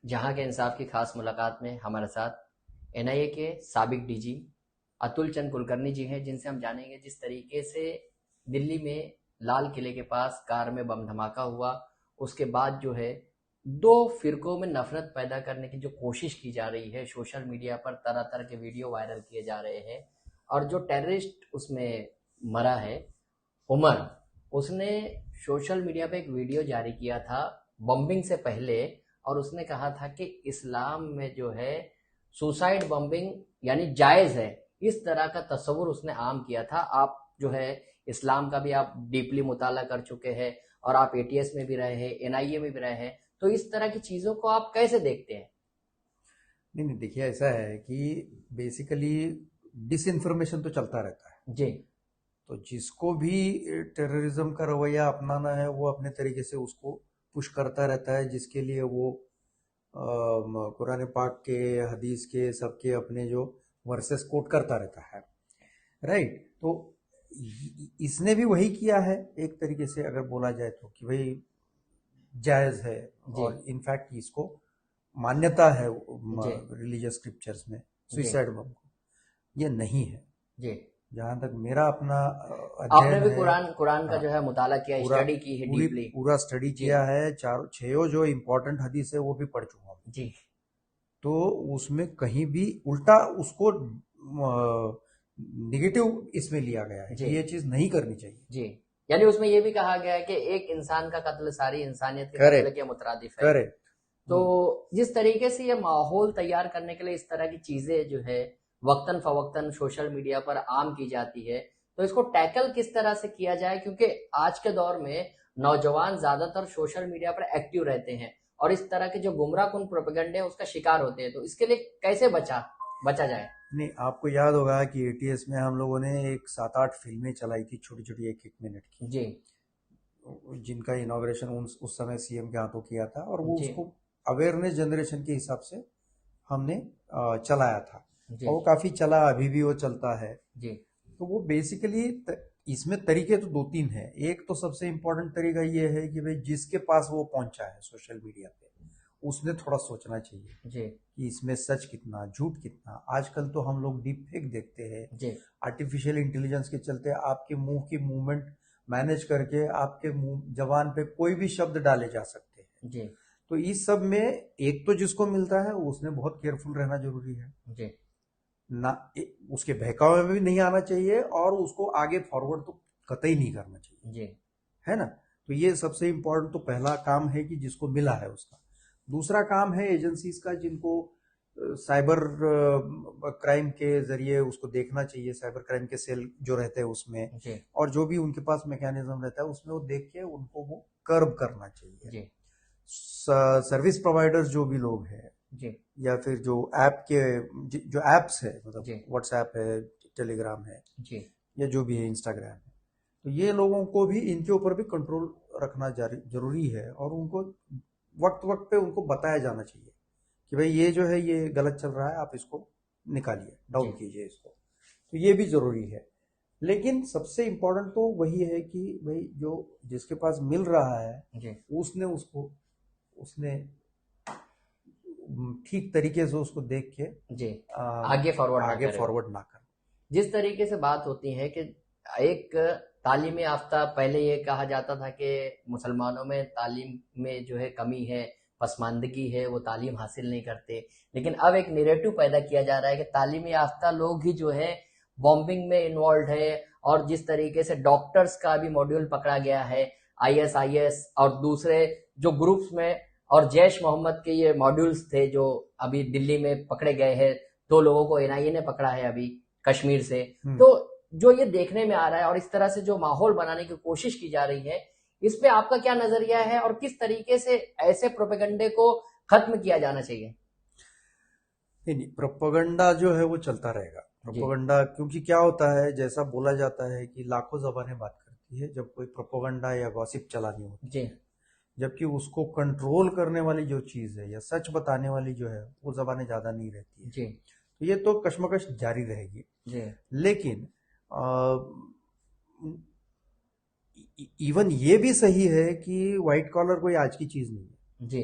जहां के इंसाफ की खास मुलाकात में हमारे साथ एनआईए के साबिक डीजी अतुल चंद कुलकर्णी जी हैं, जिनसे हम जानेंगे जिस तरीके से दिल्ली में लाल किले के पास कार में बम धमाका हुआ, उसके बाद जो है दो फिरकों में नफरत पैदा करने की जो कोशिश की जा रही है, सोशल मीडिया पर तरह तरह के वीडियो वायरल किए जा रहे हैं। और जो टेररिस्ट उसमें मरा है, उमर, उसने सोशल मीडिया पे एक वीडियो जारी किया था बम्बिंग से पहले, और उसने कहा था कि इस्लाम में जो है सुसाइड बम्बिंग यानी जायज़ है। इस तरह का तस्वुर उसने आम किया था। आप जो है इस्लाम का भी आप डीपली मुताला कर चुके हैं और आप एटीएस में भी रहे हैं, एनआईए में भी रहे हैं, तो इस तरह की चीज़ों को आप कैसे देखते हैं? नहीं नहीं, देखिए ऐसा है कि बेसिकली डिसइंफॉर्मेशन तो चलता रहता है। जी। तो जिसको भी टेररिज्म का रवैया अपनाना है वो अपने तरीके से उसको पुश करता रहता है, जिसके लिए वो कुरान पाक के, हदीस के, सबके अपने जो वर्सेस कोट करता रहता है। राइट। तो इसने भी वही किया है एक तरीके से, अगर बोला जाए तो, कि भाई जायज़ है। जी। और इनफैक्ट इसको मान्यता है जी। रिलीजियस स्क्रिप्चर्स में जी। सुइसाइड बम को। ये नहीं है, जी। जहां तक मेरा अपना आपने अध्ययन भी है। कुरान कुरान का हाँ, जो है मुताला किया, पूरा स्टडी की है पूरी डीपली। पूरा स्टडी जी। किया है, चार छो जो इम्पोर्टेंट हदीस है वो भी पढ़ चुका हूँ। जी। तो उसमें कहीं भी उल्टा उसको निगेटिव इसमें लिया गया है जी। कि ये चीज नहीं करनी चाहिए। जी। यानी उसमें ये भी कहा गया है कि एक इंसान का कत्ल सारी इंसानियत के कत्ल करेक्ट। के मुतरादिफ है। करेक्ट। तो जिस तरीके से ये माहौल तैयार करने के लिए इस तरह की चीजें जो है वक्तन फवक्तन सोशल मीडिया पर आम की जाती है, तो इसको टैकल किस तरह से किया जाए? क्योंकि आज के दौर में नौजवान ज्यादातर सोशल मीडिया पर एक्टिव रहते हैं और इस तरह के जो गुमराह कुन प्रोपेगेंडे हैं उसका शिकार होते हैं, तो इसके लिए कैसे बचा बचा जाए? नहीं, आपको याद होगा कि एटीएस में हम लोगों ने एक 7-8 फिल्में चलाई थी, छोटी छोटी, 1-1 मिनट की, जी। जिनका इनॉग्रेशन उस समय सीएम के हाथों किया था, और वो जी। उसको अवेयरनेस जनरेशन के हिसाब से हमने चलाया था। जी। और वो काफी चला, अभी भी वो चलता है। जी। तो वो बेसिकली इसमें तरीके तो 2-3 हैं। एक तो सबसे इम्पोर्टेंट तरीका ये है कि भाई जिसके पास वो पहुंचा है सोशल मीडिया पे, उसने थोड़ा सोचना चाहिए जी। कि इसमें सच कितना, झूठ कितना। आजकल तो हम लोग डीप फेक देखते हैं। जी। आर्टिफिशियल इंटेलिजेंस के चलते आपके मुंह की मूवमेंट मैनेज करके आपके मुंह जबान पे कोई भी शब्द डाले जा सकते हैं। जी। तो इस सब में एक तो जिसको मिलता है उसने बहुत केयरफुल रहना जरूरी है। जी। ना उसके बहकावे में भी नहीं आना चाहिए, और उसको आगे फॉरवर्ड तो कतई नहीं करना चाहिए। जी। है ना। तो ये सबसे इम्पोर्टेंट तो पहला काम है कि जिसको मिला है उसका। दूसरा काम है एजेंसीज का, जिनको साइबर क्राइम के जरिए उसको देखना चाहिए, साइबर क्राइम के सेल जो रहते हैं उसमें, जी। और जो भी उनके पास मैकेनिज्म रहता है उसमें वो देख के उनको वो कर्ब करना चाहिए। जी। सर्विस प्रोवाइडर्स जो भी लोग हैं, जी। या फिर जो ऐप के जो एप्स है, मतलब जी। व्हाट्सएप है, टेलीग्राम है, जी। या जो भी है, इंस्टाग्राम है, तो ये लोगों को भी इनके ऊपर भी कंट्रोल रखना जरूरी है। और उनको वक्त वक्त पे उनको बताया जाना चाहिए कि भाई ये जो है ये गलत चल रहा है, आप इसको निकालिए, जी। डाउन कीजिए इसको। तो ये भी जरूरी है। लेकिन सबसे इम्पोर्टेंट तो वही है कि भाई जो जिसके पास मिल रहा है जी। उसने ठीक तरीके से उसको देख के जी। आगे फॉरवर्ड ना आगे करे वो। फॉरवर्ड ना कर। जिस तरीके से बात होती है कि एक तालीम याफ्ता, पहले ये कहा जाता था कि मुसलमानों में तालीम में जो है कमी है, पसमानदगी है, वो तालीम हासिल नहीं करते, लेकिन अब एक नैरेटिव पैदा किया जा रहा है कि तालीम याफ्ता लोग ही जो है बॉम्बिंग में इन्वॉल्व है। और जिस तरीके से डॉक्टर्स का भी मॉड्यूल पकड़ा गया है, आईएसआईएस और दूसरे जो ग्रुप्स में, और जैश मोहम्मद के ये मॉड्यूल्स थे जो अभी दिल्ली में पकड़े गए हैं, 2 लोगों को एनआईए ने पकड़ा है अभी कश्मीर से। तो जो ये देखने में आ रहा है और इस तरह से जो माहौल बनाने की कोशिश की जा रही है, इस पे आपका क्या नजरिया है और किस तरीके से ऐसे प्रोपेगेंडे को खत्म किया जाना चाहिए? नहीं, प्रोपेगेंडा जो है वो चलता रहेगा। जी। प्रोपेगेंडा, क्योंकि क्या होता है, जैसा बोला जाता है कि लाखों जबानें बात करती है जब कोई प्रोपेगेंडा या गॉसिप चलानी होती जी। है, जबकि उसको कंट्रोल करने वाली जो चीज है या सच बताने वाली जो है वो जबानें ज्यादा नहीं रहती है। जी। तो ये तो कश्मकश जारी रहेगी। जी। लेकिन इवन ये भी सही है कि व्हाइट कॉलर कोई आज की चीज नहीं है। जी।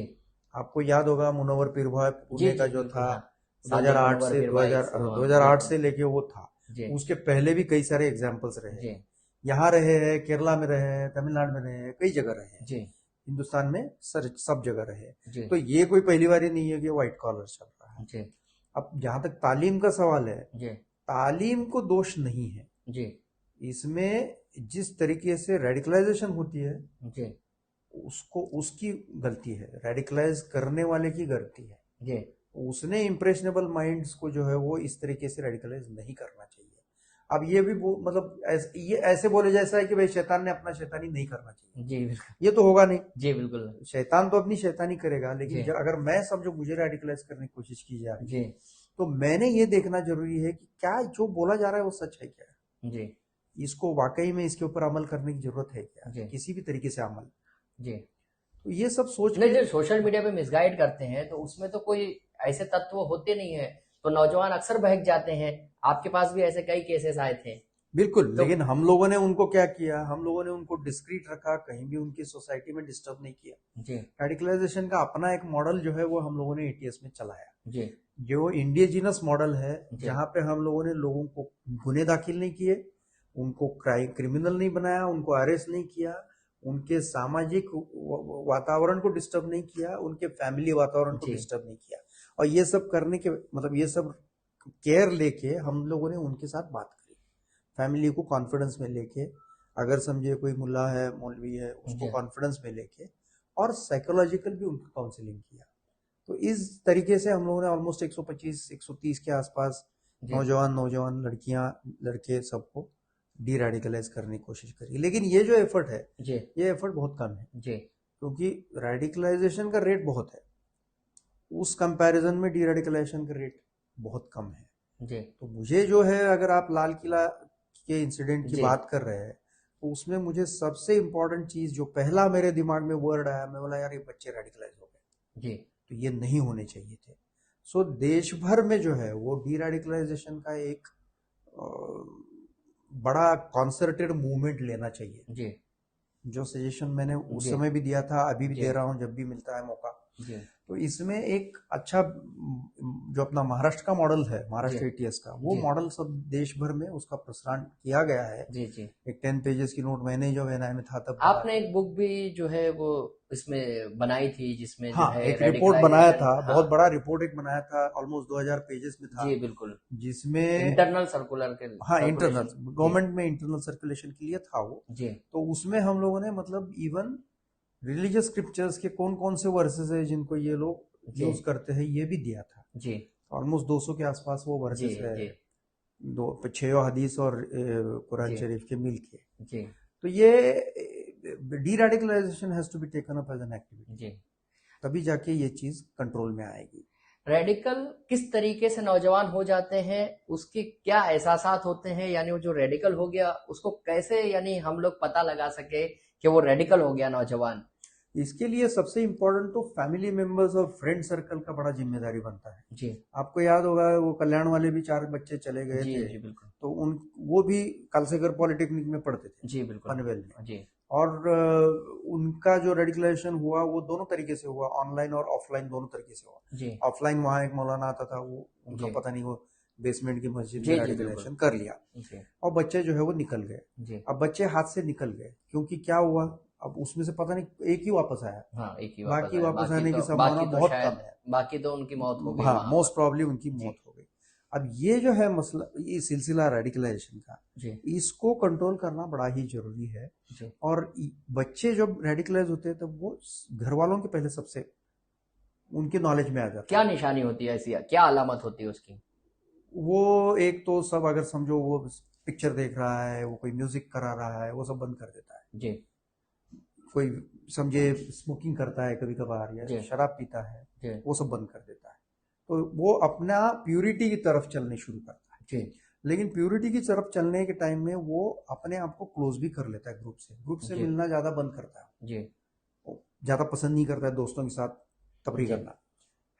आपको याद होगा मुनव्वर पीर भाई जी पुणे का जी जो बिल्कुल, था हाँ। सादिक 2008 मुनव्वर से पीर भाई 2000 हाँ, 2008 बिल्कुल। से लेके वो था। जी उसके पहले भी कई सारे एग्जाम्पल्स रहे जी हैं। यहाँ रहे हैं, केरला में रहे हैं, तमिलनाडु में रहे हैं, कई जगह रहे हैं, जी हिंदुस्तान में सर सब जगह रहे हैं। जी तो ये कोई पहली बार ही नहीं है कि व्हाइट कॉलर चल रहा है। जी अब जहां तक तालीम का सवाल है, जी तालीम को दोष नहीं है जी इसमें। जिस तरीके से रेडिकलाइजेशन होती है जी उसको उसकी गलती है, रेडिकलाइज करने वाले की गलती है। जी उसने इम्प्रेशनेबल माइंड्स को जो है वो इस तरीके से रेडिकलाइज नहीं करना चाहिए। अब ये भी मतलब ये ऐसे बोले जैसा है कि भाई शैतान ने अपना शैतानी नहीं करना चाहिए, जी बिल्कुल। ये तो होगा नहीं। जी बिल्कुल। शैतान तो अपनी शैतानी करेगा, लेकिन जी अगर मैं समझो मुझे रेडिकलाइज करने की कोशिश की जा रही जी है, तो मैंने ये देखना जरूरी है कि क्या जो बोला जा रहा है वो सच है क्या, जी इसको वाकई में इसके ऊपर अमल करने की जरूरत है क्या, जी किसी भी तरीके से अमल। जी तो ये सब सोच नहीं, के जो सोशल मीडिया पे मिसगाइड करते हैं तो उसमें तो कोई ऐसे तत्व होते नहीं है, तो नौजवान अक्सर बहक जाते हैं। आपके पास भी ऐसे कई केसेस आए थे। बिल्कुल, तो लेकिन हम लोगों ने उनको क्या किया, हम लोगों ने उनको डिस्क्रीट रखा, कहीं भी उनकी सोसाइटी में डिस्टर्ब नहीं किया। जी रेडिकलाइजेशन का अपना एक मॉडल जो है वो हम लोगों ने एटीएस में चलाया, जी जो इंडिजिनस मॉडल है, जी जहाँ पे हम लोगों ने लोगों को गुने दाखिल नहीं किए, उनको क्रिमिनल नहीं बनाया, उनको अरेस्ट नहीं किया, उनके सामाजिक वातावरण को डिस्टर्ब नहीं किया, उनके फैमिली वातावरण को जी डिस्टर्ब नहीं किया। और ये सब करने के मतलब ये सब केयर लेके हम लोगों ने उनके साथ बात करी, फैमिली को कॉन्फिडेंस में लेके, अगर समझिए कोई मुल्ला है, मौलवी है, उसको जी कॉन्फिडेंस में लेके, और साइकोलॉजिकल भी उनका काउंसलिंग किया। तो इस तरीके से हम लोगों ने ऑलमोस्ट 125 130 के आसपास जी नौजवान नौजवान लड़कियां लड़के सबको डी रेडिकलाइज करने की कोशिश करी। लेकिन ये जो एफर्ट है, जी ये एफर्ट बहुत कम है, जी क्योंकि रेडिकलाइजेशन का रेट बहुत है, उस कंपैरिजन में डी रेडिकलाइजेशन का रेट बहुत कम है। जी तो मुझे जो है, अगर आप लाल किला के इंसिडेंट की जी बात कर रहे हैं, तो उसमें मुझे सबसे इम्पोर्टेंट चीज जो पहला मेरे दिमाग में वर्ड आया, मैं बोला यार ये बच्चे रेडिकलाइज हो गए, जी तो ये नहीं होने चाहिए थे। सो देश भर में जो है वो डी रेडिकलाइजेशन का एक बड़ा कॉन्सर्टेड मूवमेंट लेना चाहिए। जी जो सजेशन मैंने उस जी समय भी दिया था, अभी भी जी दे रहा हूँ जब भी मिलता है मौका। जी तो इसमें एक अच्छा जो अपना महाराष्ट्र का मॉडल है, जी महाराष्ट्र एटीएस का, वो जी मॉडल सब देश भर में उसका प्रसारण किया गया है। जी जी एक 10 पेजेस की नोट मैंने जो एनआई में था तब बना आपने के, एक बुक भी जो है वो इसमें बनाई थी, जिसमें जो हाँ है एक रिपोर्ट बनाया रेडिकलाइजेशन, था, हाँ। बहुत बड़ा रिपोर्ट एक बनाया था, ऑलमोस्ट 2000 पेजेस में था, जी बिल्कुल। जिसमें इंटरनल सर्कुलर के हाँ इंटरनल सर्कुलेशन। जी गवर्नमेंट में इंटरनल सर्कुलेशन के लिए था वो। जी तो उसमें हम लोगों ने मतलब इवन रिलीजियस स्क्रिप्चर्स के कौन कौन से वर्सेस है जिनको ये लोग जी यूज करते हैं, ये भी दिया था। जी ऑलमोस्ट 200 के आसपास वो जी वर्सेस है, जी दो 6 हदीस और कुरान जी शरीफ के मिल के। जी तो ये deradicalization has to be taken up as an activity, जी तभी जाके ये चीज कंट्रोल में आएगी। रेडिकल किस तरीके से नौजवान हो जाते हैं, उसके क्या एहसासात होते हैं, यानी वो जो रेडिकल हो गया उसको कैसे यानी हम लोग पता लगा सके कि वो रेडिकल हो गया नौजवान। इसके लिए सबसे इम्पोर्टेंट तो फैमिली मेंबर्स और फ्रेंड सर्कल का बड़ा जिम्मेदारी बनता है। जी आपको याद होगा वो कल्याण वाले भी 4 बच्चे चले गए जी थे, जी बिल्कुल। तो उन वो भी कलसेगर पॉलिटेक्निक में पढ़ते थे, जी बिल्कुल। पनवेल में। जी और उनका जो रेडिकुलेशन हुआ वो दोनों तरीके से हुआ, ऑनलाइन और ऑफलाइन दोनों तरीके से हुआ। जी ऑफलाइन वहाँ एक मौलाना आता था, वो उनका जी पता नहीं वो बेसमेंट की मस्जिद में जी जी बिल्कुल। रेडिकुलेशन कर लिया, जी और बच्चे जो है वो निकल गए। जी अब बच्चे हाथ से निकल गए, क्योंकि क्या हुआ, अब उसमें से पता नहीं एक ही वापस आया, हाँ, एक ही वापस बाकी आया। वापस आने की संभावना बहुत कम है। बाकी तो उनकी मौत हो गई हाँ वहां मोस्ट पर। प्रॉब्ली उनकी जी मौत हो गई। अब ये जो है मसला, ये सिलसिला रेडिकलाइजेशन का, जी इसको कंट्रोल करना बड़ा ही जरूरी है। जी और बच्चे जब रेडिकलाइज होते हैं तब वो घर वालों के पहले सबसे उनके नॉलेज में आ जाता क्या है। निशानी होती है ऐसी, क्या अलामत होती है उसकी। वो एक तो सब, अगर समझो वो पिक्चर देख रहा है, वो कोई म्यूजिक करा रहा है, वो सब बंद कर देता है। जी कोई समझे स्मोकिंग करता है कभी कभार, या जी शराब पीता है, जी वो सब बंद कर देता है। तो वो अपना प्यूरिटी की तरफ चलने शुरू करता है। जी लेकिन प्यूरिटी की तरफ चलने के टाइम में वो अपने आप को क्लोज भी कर लेता है, ग्रुप से जी मिलना ज्यादा बंद करता है, जी वो ज्यादा पसंद नहीं करता है दोस्तों के साथ तफरी जी करना,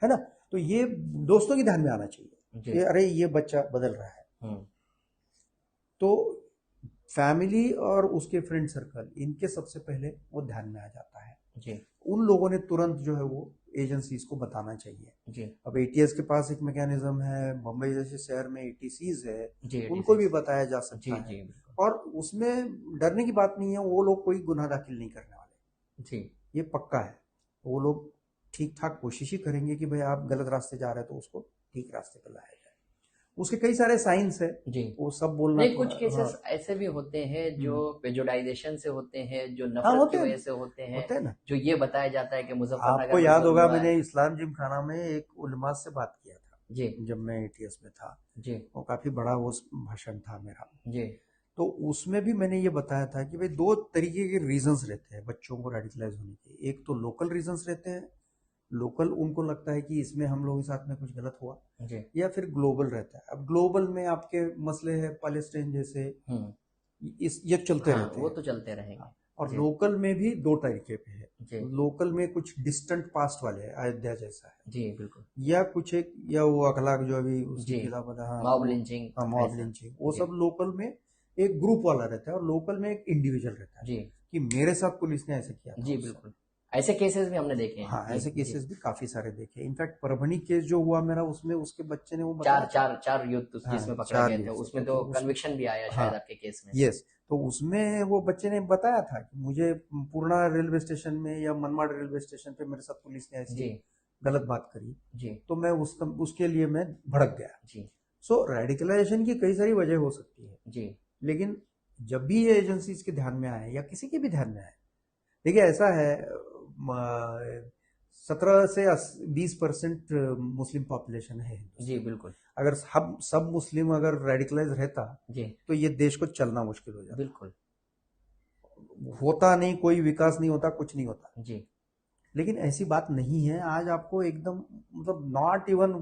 है ना। तो ये दोस्तों के ध्यान में आना चाहिए जी कि अरे ये बच्चा बदल रहा है। हम्म तो फैमिली और उसके फ्रेंड सर्कल, इनके सबसे पहले वो ध्यान में आ जाता है। जी उन लोगों ने तुरंत जो है वो एजेंसीज को बताना चाहिए। जी अब एटीएस के पास एक मैकेनिज्म है, मुंबई जैसे शहर में एटीसीज है, जी उनको भी डिसीज। बताया जा जी सकता है। जी बिल्कुल। और उसमें डरने की बात नहीं है, वो लोग कोई गुनाह दाखिल नहीं करने वाले, जी ये पक्का है। वो लोग ठीक ठाक कोशिश ही करेंगे कि भाई आप गलत रास्ते जा रहे हैं तो उसको ठीक रास्ते पर लाया जाए। उसके कई सारे साइंस है, जी। वो सब बोलना नहीं, थोड़ा, कुछ हाँ। केसेस ऐसे भी होते हैं जो प्रेजुडाइजेशन से होते हैं, जो हाँ नफरत की होते हैं, वजह से होते हैं, होते हैं ना। जो ये बताया जाता है कि आपको मुजफ्फरनगर में याद जुल्म होगा हुआ मैंने है। इस्लाम जिमखाना में एक उलमा से बात किया था जी जब मैं एटीएस में था। जी वो काफी बड़ा वो भाषण था मेरा। जी तो उसमें भी मैंने ये बताया था कि भाई दो तरीके के रीजंस रहते हैं बच्चों को रेडिकलाइज होने के। एक तो लोकल रीजंस रहते हैं, लोकल उनको लगता है कि इसमें हम लोगों के साथ में कुछ गलत हुआ, जी। या फिर ग्लोबल रहता है। अब ग्लोबल में आपके मसले हैं पैलेस्टाइन जैसे, हम्म। इस ये चलते हाँ, रहते वो हैं। तो चलते रहेंगे। हाँ, और जी लोकल में भी दो तरीके पे है। जी लोकल में कुछ डिस्टेंट पास्ट वाले हैं, अयोध्या जैसा है, जी बिल्कुल। या कुछ एक, या वो अखलाक जो अभी उसकी जी, किताब है, हाँ मॉब वो, लिंचिंग हाँ मॉब ऐसा। लिंचिंग, वो जी सब लोकल में एक ग्रुप वाला रहता है, और लोकल में एक इंडिविजुअल रहता है जी कि मेरे साथ पुलिस ने ऐसे किया था जी उस समय। बिल्कुल। ऐसे केसेस भी हमने देखे हैं। हाँ, जी ऐसे जी। केसेस भी काफी सारे देखे। इनफैक्ट परभनी केस जो हुआ मेरा, उसमें उसके बच्चे ने वो चार बताया था। चार चार यूथ हाँ जिसमें पकड़े चार गए थे, यूथ उसमें थे, तो तो उसमें, कन्विक्शन भी आया हाँ शायद आपके केस में। यस, तो उसमें वो बच्चे ने बताया था कि मुझे पूर्णा रेलवे स्टेशन में या मनमाड़ रेलवे स्टेशन पे मेरे साथ पुलिस ने ऐसी जी गलत बात करी, जी तो मैं उसके लिए मैं भड़क गया। जी सो रेडिकलाइजेशन की कई सारी वजह हो सकती है, जी लेकिन जब भी ये एजेंसीज के ध्यान में आए या किसी के भी ध्यान में आए, देखिए ऐसा है, 17 से 20% मुस्लिम पॉपुलेशन है जी हिंदुस्तान। बिल्कुल। अगर सब मुस्लिम अगर रेडिकलाइज रहता, जी तो ये देश को चलना मुश्किल हो जाता। बिल्कुल। होता नहीं, कोई विकास नहीं होता, कुछ नहीं होता। जी लेकिन ऐसी बात नहीं है। आज आपको एकदम, मतलब नॉट इवन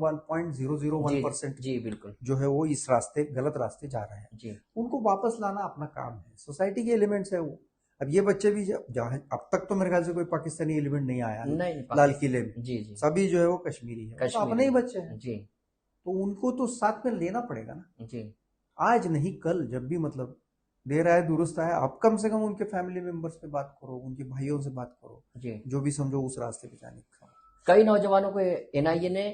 जी 1.001% जी बिल्कुल। जो है वो इस रास्ते, गलत रास्ते जा रहे हैं। जी उनको वापस लाना अपना काम है, सोसाइटी के एलिमेंट्स है वो। अब ये बच्चे भी जहाँ, अब तक तो मेरे ख्याल से कोई पाकिस्तानी एलिमेंट नहीं आया नहीं, लाल किले में, जी जी। सभी जो है वो कश्मीरी है, वो तो अपने कश्मीरी। ही बच्चे हैं। जी तो उनको तो साथ में लेना पड़ेगा ना, जी आज नहीं कल, जब भी मतलब देर आए दुरुस्त आए। आप कम से कम उनके फैमिली मेंबर्स से बात करो, उनके भाइयों से बात करो, जी। जो भी समझो उस रास्ते पे जाने का। कई नौजवानों को एनआईए ने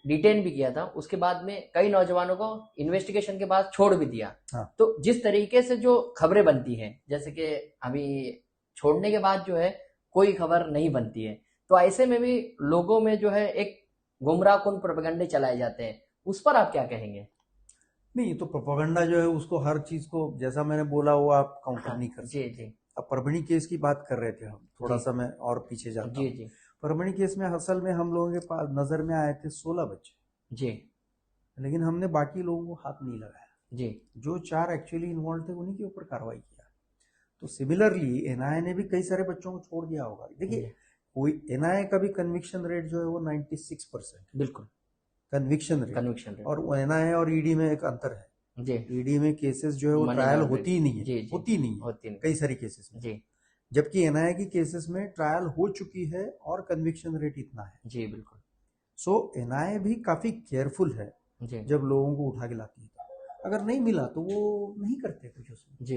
डिटेन भी किया था, उसके बाद में कई नौजवानों को इन्वेस्टिगेशन के बाद छोड़ भी दिया। हाँ तो जिस तरीके से जो खबरें बनती हैं, जैसे कि अभी छोड़ने के बाद जो है कोई खबर नहीं बनती है, तो ऐसे में भी लोगों में जो है एक गुमराहकुन प्रोपेगेंडे चलाए जाते हैं, उस पर आप क्या कहेंगे? नहीं, तो प्रोपेगेंडा जो है उसको, हर चीज को जैसा मैंने बोला वो आप काउंटर हाँ नहीं कर जी सकते। जी अब परभणी केस की बात कर रहे थे हम, थोड़ा जी सा मैं और पीछे जाता जी हूँ। जी परभणी केस में असल में हम लोगों के पास नजर में आए थे 16 बच्चे, जी लेकिन हमने बाकी लोगों को हाथ नहीं लगाया। जी जो 4 एक्चुअली इन्वॉल्व थे उन्हीं के ऊपर कार्रवाई किया। तो सिमिलरली एनआईए ने भी कई सारे बच्चों को छोड़ दिया होगा। देखिए, जी कोई एनआईए का भी कन्विक्शन रेट जो है वो 96% बिल्कुल। Conviction rate. Conviction rate. और एनआईए और ईडी में एक अंतर है। जी ईडी में केसेस जो है वो मनी ट्रायल लॉन्ड्रिंग। होती ही नहीं है, जी जी होती नहीं है होती नहीं। कई सारी केसेस में। जी जबकि एनआईए की केसेस में ट्रायल हो चुकी है और कन्विक्शन रेट इतना है। जी बिल्कुल। सो एनआईए भी काफी केयरफुल है जी जब लोगों को उठा के लाती है। अगर नहीं मिला तो वो नहीं करते कुछ उसमें, जी।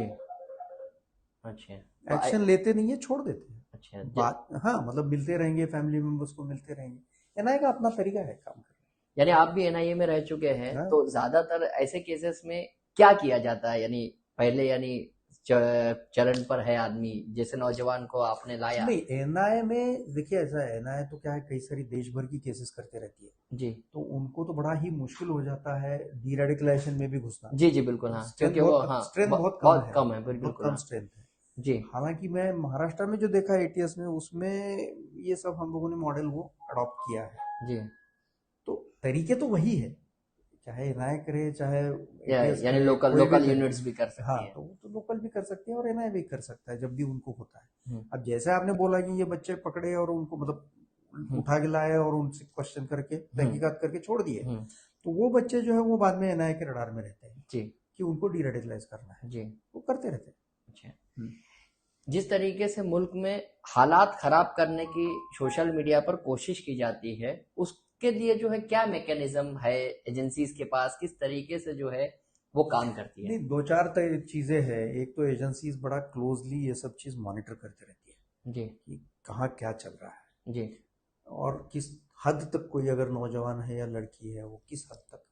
अच्छा तो एक्शन लेते नहीं है, छोड़ देते हैं अच्छा बात। हाँ मतलब मिलते रहेंगे, फैमिली मेंबर्स को मिलते रहेंगे। एनआईए का अपना तरीका है काम करने यानी आप भी एनआईए में रह चुके हैं, का। तो ज्यादातर ऐसे केसेस में क्या किया जाता है? यानी पहले यानी चरण पर है आदमी, जैसे नौजवान को आपने लाया। नहीं, एनआईए में देखिए ऐसा है, एनआईए तो क्या है, कई सारी देश भर की केसेस करते रहती है। जी तो उनको तो बड़ा ही मुश्किल हो जाता है डी रेडिकलाइजेशन में भी घुसना। जी जी बिल्कुल। हाँ, स्ट्रेंथ क्योंकि वो बहुत, हाँ स्ट्रेंथ बहुत कम बहुत है, कम है, बहुत बिल्कुल। कम हाँ स्ट्रेंथ है। जी हालांकि मैं महाराष्ट्र में जो देखा एटीएस में, उसमें ये सब हम लोगों ने मॉडल वो अडॉप्ट किया है। जी। तो तरीके तो वही है, चाहे एनआईए करे चाहे एटीएस यानी करे, लोकल कोई भी लोकल करे। यूनिट्स भी कर हाँ, सकती हैं। तो वो तो लोकल भी कर सकते हैं और एनआईए भी कर सकता है जब भी उनको होता है। हम्म अब जैसे आपने बोला कि ये बच्चे पकड़े और उनको मतलब हम्म उठा के लाए और उनसे क्वेश्चन करके हम्म तहकीकात करके छोड़ दिए, हम्म, तो वो बच्चे जो है वो बाद में एनआईए के रडार में रहते हैं जी कि उनको डी रेडिकलाइज करना है, जी। वो करते रहते हैं। अच्छा, हम्म। जिस तरीके से मुल्क में हालात खराब करने की सोशल मीडिया पर कोशिश की जाती है, उसके लिए जो है क्या मैकेनिज्म है एजेंसीज के पास, किस तरीके से जो है वो काम करती है? नहीं, दो चार चीजें हैं। एक तो एजेंसीज बड़ा क्लोजली ये सब चीज मॉनिटर करते रहती है जी कि कहाँ क्या चल रहा है। जी और किस हद तक कोई अगर नौजवान है या लड़की है वो किस हद तक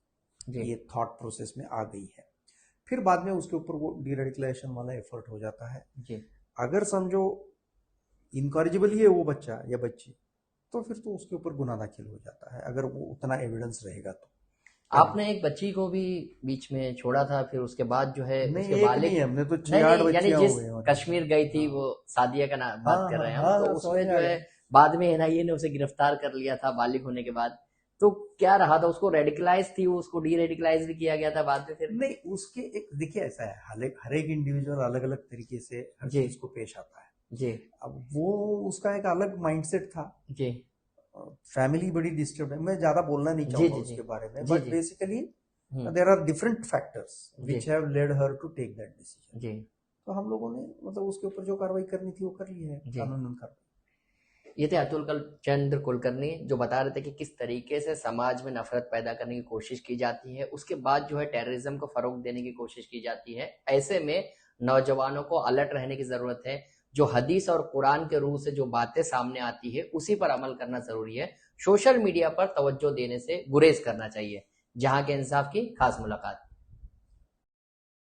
जी ये थॉट प्रोसेस में आ गई है, फिर बाद में उसके ऊपर वो डीरेडिकलाइजेशन वाला एफर्ट हो जाता है। जी। अगर समझो इनकॉरिजिबल ही है वो बच्चा या बच्ची, तो फिर तो उसके ऊपर गुनाह दाखिल हो जाता है, अगर वो उतना एविडेंस रहेगा तो। तभी। आपने एक बच्ची को भी बीच में छोड़ा था, फिर उसके बाद जो है नहीं, उसके एक नहीं बालिग, है, हमने तो नहीं 6-8 नहीं, यानी बच्चियां हो जिस गई हमारे कश्मीर गई साथ। थी, हाँ वो सादिया का नाम हाँ बात कर हाँ रहे हैं हम, हाँ तो हाँ, समझ उसमें में आ जो है गया। बाद में एनआईए ने उसे गिरफ्तार कर लिया था बालिग होने के बाद। तो क्या रहा था, उसको रेडिकलाइज थी वो, उसको डी रेडिकलाइज भी किया गया था बाद में फिर? नहीं, उसके एक देखिए ऐसा है, हर एक इंडिविजुअल अलग अलग तरीके से हर जी चीज को पेश आता है। जी अब वो उसका एक अलग माइंडसेट था। जी फैमिली बड़ी डिस्टर्ब है, मैं ज्यादा बोलना नहीं जी चाहूंगा जी जी उसके बारे में, जी बट जी। Basically hmm. There are different factors जी which have led her to take that decision. जी तो हम लोगों ने मतलब उसके ऊपर जो कार्रवाई करनी थी वो कर ली है, जी। कानूनन कार्रवाई। ये थे अतुल चंद्र कुलकर्णी, जो बता रहे थे कि किस तरीके से समाज में नफरत पैदा करने की कोशिश की जाती है, उसके बाद जो है टेररिज्म को फरोग देने की कोशिश की जाती है। ऐसे में नौजवानों को अलर्ट रहने की जरूरत है। जो हदीस और कुरान के रूह से जो बातें सामने आती है उसी पर अमल करना जरूरी है। सोशल मीडिया पर तवज्जो देने से गुरेज करना चाहिए। जहां के इंसाफ की खास मुलाकात।